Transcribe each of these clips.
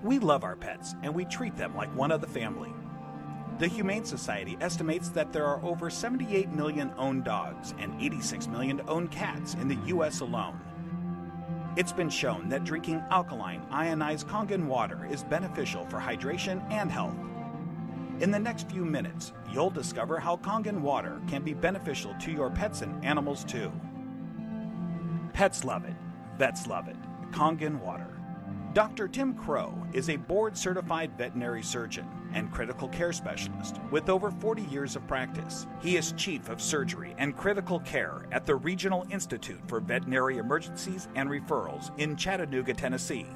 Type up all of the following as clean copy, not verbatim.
We love our pets, and we treat them like one of the family. The Humane Society estimates that there are over 78 million owned dogs and 86 million owned cats in the U.S. alone. It's been shown that drinking alkaline, ionized Kangen water is beneficial for hydration and health. In the next few minutes, you'll discover how Kangen water can be beneficial to your pets and animals too. Pets love it. Vets love it. Kangen water. Dr. Tim Crow is a board-certified veterinary surgeon and critical care specialist with over 40 years of practice. He is Chief of Surgery and Critical Care at the Regional Institute for Veterinary Emergencies and Referrals in Chattanooga, Tennessee.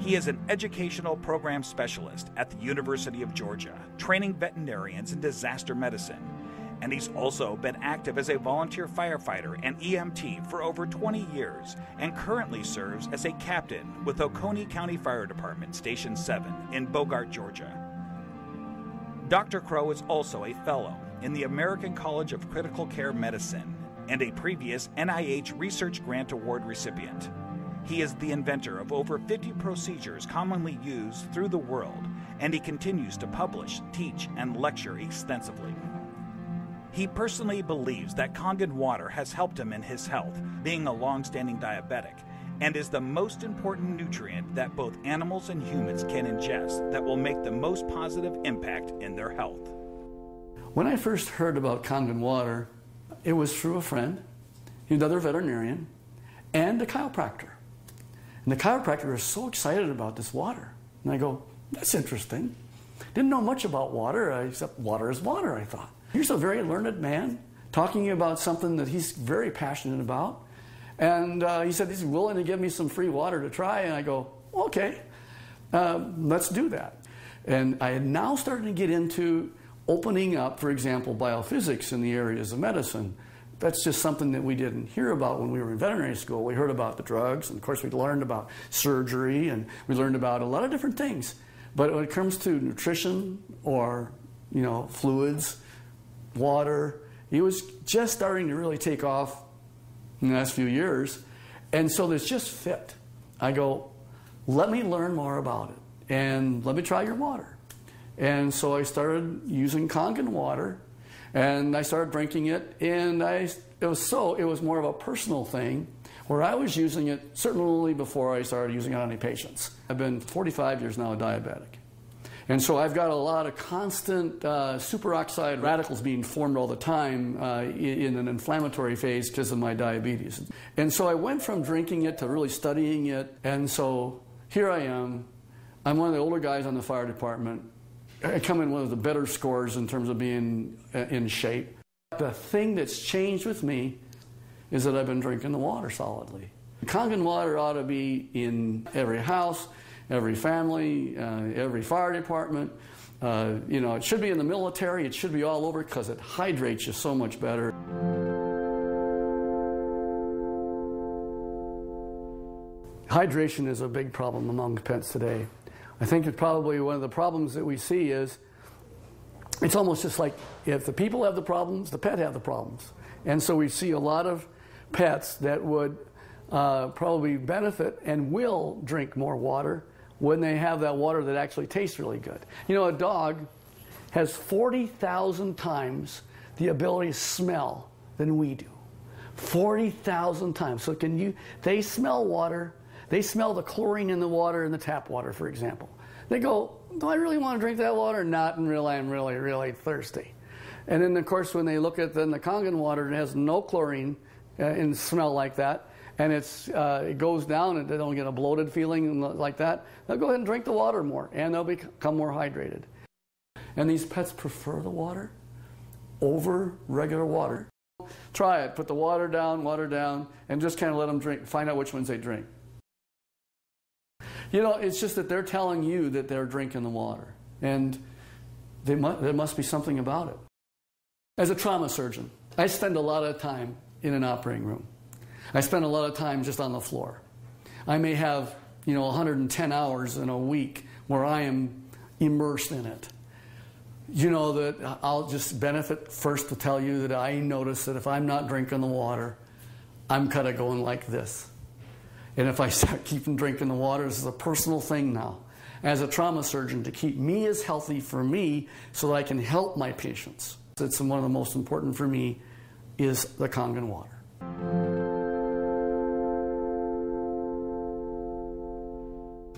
He is an educational program specialist at the University of Georgia, training veterinarians in disaster medicine. And he's also been active as a volunteer firefighter and EMT for over 20 years and currently serves as a captain with Oconee County Fire Department Station 7 in Bogart, Georgia. Dr. Crow is also a fellow in the American College of Critical Care Medicine and a previous NIH Research Grant Award recipient. He is the inventor of over 50 procedures commonly used through the world, and he continues to publish, teach, and lecture extensively. He personally believes that Kangen water has helped him in his health, being a long-standing diabetic, and is the most important nutrient that both animals and humans can ingest that will make the most positive impact in their health. When I first heard about Kangen water, it was through a friend, another veterinarian, and a chiropractor. And the chiropractor was so excited about this water. And I go, that's interesting. Didn't know much about water, except water is water, I thought. Here's a very learned man talking about something that he's very passionate about. And he said he's willing to give me some free water to try. And I go, okay, let's do that. And I had now started to get into opening up, for example, biophysics in the areas of medicine. That's just something that we didn't hear about when we were in veterinary school. We heard about the drugs, and of course we learned about surgery, and we learned about a lot of different things. But when it comes to nutrition or, fluids, water, it was just starting to really take off in the last few years. And so this just fit. I go, let me learn more about it, and let me try your water. And so I started using Kangen water, and I started drinking it, and it was more of a personal thing, where I was using it certainly before I started using it on any patients. I've been 45 years now a diabetic. And so I've got a lot of constant superoxide radicals being formed all the time in an inflammatory phase because of my diabetes. And so I went from drinking it to really studying it. And so here I am. I'm one of the older guys on the fire department. I come in one of the better scores in terms of being in shape. The thing that's changed with me is that I've been drinking the water solidly. Kangen water ought to be in every house, every family, every fire department. It should be in the military. It should be all over because it hydrates you so much better. Hydration is a big problem among pets today. I think it's probably one of the problems that we see is it's almost just like if the people have the problems, the pet have the problems. And so we see a lot of pets that would probably benefit and will drink more water when they have that water that actually tastes really good. A dog has 40,000 times the ability to smell than we do. 40,000 times. So they smell water. They smell the chlorine in the water, in the tap water, for example. They go, do I really want to drink that water? Not until I'm really, really thirsty. And then, of course, when they look at the Kangen water, it has no chlorine and smell like that, and it goes down and they don't get a bloated feeling like that, they'll go ahead and drink the water more, and they'll become more hydrated. And these pets prefer the water over regular water. Try it. Put the water down, and just kind of let them drink. Find out which ones they drink. It's just that they're telling you that they're drinking the water, and there must be something about it. As a trauma surgeon, I spend a lot of time in an operating room. I spend a lot of time just on the floor. I may have, 110 hours in a week where I am immersed in it. That I'll just benefit first to tell you that I notice that if I'm not drinking the water, I'm kind of going like this. And if I start keeping drinking the water, this is a personal thing now. as a trauma surgeon to keep me as healthy for me so that I can help my patients. It's one of the most important for me is the Kangen water.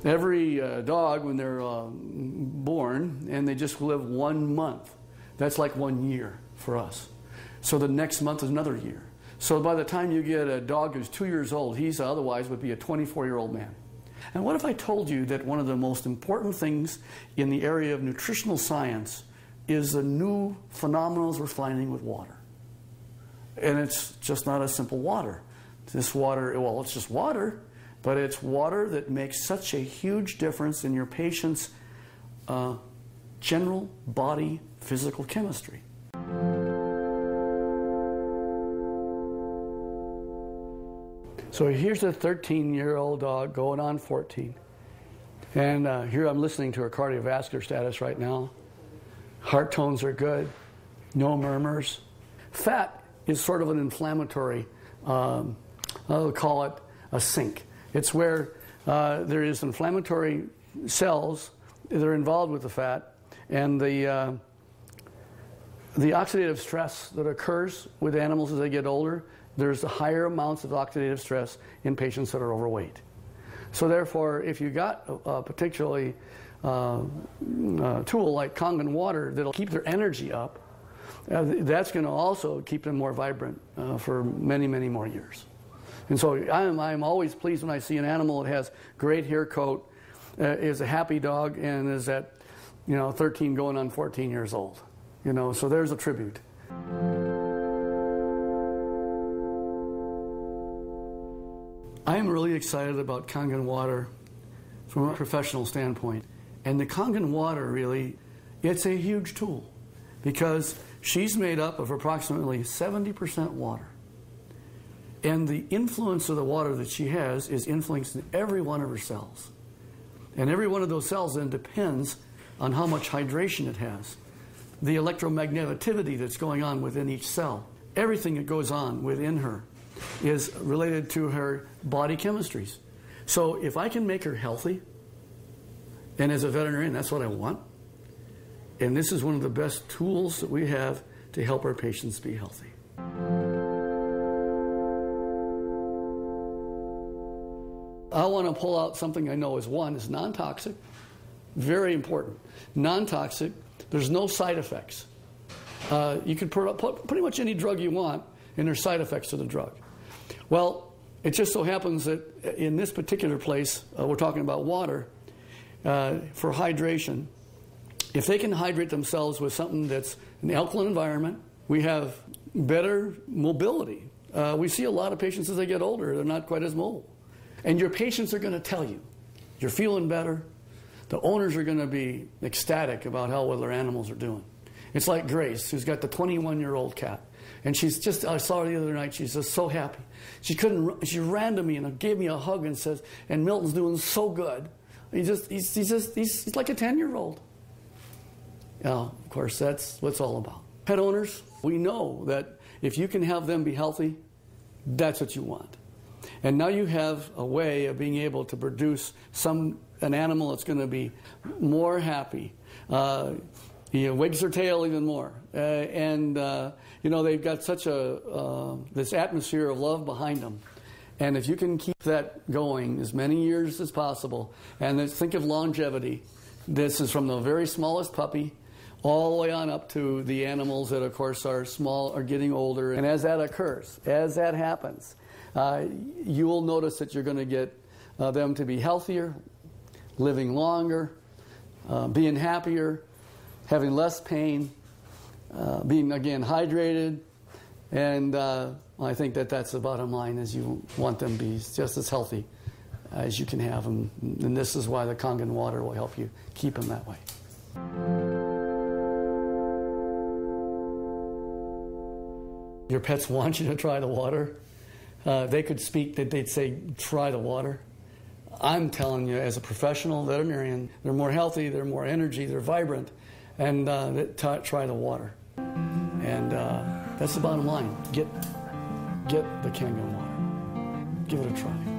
Every dog, when they're born, and they just live 1 month, that's like 1 year for us. So the next month is another year. So by the time you get a dog who's 2 years old, he's otherwise would be a 24-year-old man. And what if I told you that one of the most important things in the area of nutritional science is the new phenomena we're finding with water? And it's just not a simple water. This water, well, it's just water, but it's water that makes such a huge difference in your patient's general body physical chemistry. So here's a 13-year-old dog going on 14. And here I'm listening to her cardiovascular status right now. Heart tones are good, no murmurs. Fat is sort of an inflammatory, I'll call it a sink. It's where there is inflammatory cells that are involved with the fat, and the oxidative stress that occurs with animals as they get older, there's higher amounts of oxidative stress in patients that are overweight. So therefore, if you got a particularly tool like Kangen water that'll keep their energy up, that's going to also keep them more vibrant for many, many more years. And so I'm always pleased when I see an animal that has great hair coat, is a happy dog, and is at 13 going on 14 years old. So there's a tribute. I'm really excited about Kangen water from a professional standpoint. And the Kangen water really, it's a huge tool because she's made up of approximately 70% water. And the influence of the water that she has is influencing every one of her cells. And every one of those cells then depends on how much hydration it has. The electromagnetivity that's going on within each cell. Everything that goes on within her is related to her body chemistries. So if I can make her healthy, and as a veterinarian, that's what I want, and this is one of the best tools that we have to help our patients be healthy. I want to pull out something I know is non-toxic, very important. Non-toxic, there's no side effects. You can put pretty much any drug you want, and there's side effects to the drug. Well, it just so happens that in this particular place, we're talking about water, for hydration. If they can hydrate themselves with something that's an alkaline environment, we have better mobility. We see a lot of patients as they get older, they're not quite as mobile. And your patients are going to tell you, you're feeling better. The owners are going to be ecstatic about how well their animals are doing. It's like Grace, who's got the 21-year-old cat. And she's just, I saw her the other night, she's just so happy. She ran to me and gave me a hug and says, and Milton's doing so good. He's like a 10-year-old. Of course, that's what it's all about. Pet owners, we know that if you can have them be healthy, that's what you want. And now you have a way of being able to produce an animal that's going to be more happy. He wags their tail even more. They've got such this atmosphere of love behind them. And if you can keep that going as many years as possible, and think of longevity, this is from the very smallest puppy all the way on up to the animals that, of course, are small, are getting older. And as that occurs, as that happens, you will notice that you're going to get them to be healthier, living longer, being happier, having less pain, being, again, hydrated. And I think that's the bottom line, is you want them to be just as healthy as you can have them. And this is why the Kangen water will help you keep them that way. Your pets want you to try the water. They could speak, that they'd say, try the water. I'm telling you, as a professional veterinarian, they're more healthy, they're more energy, they're vibrant, and try the water. And that's the bottom line. Get the Kangen water. Give it a try.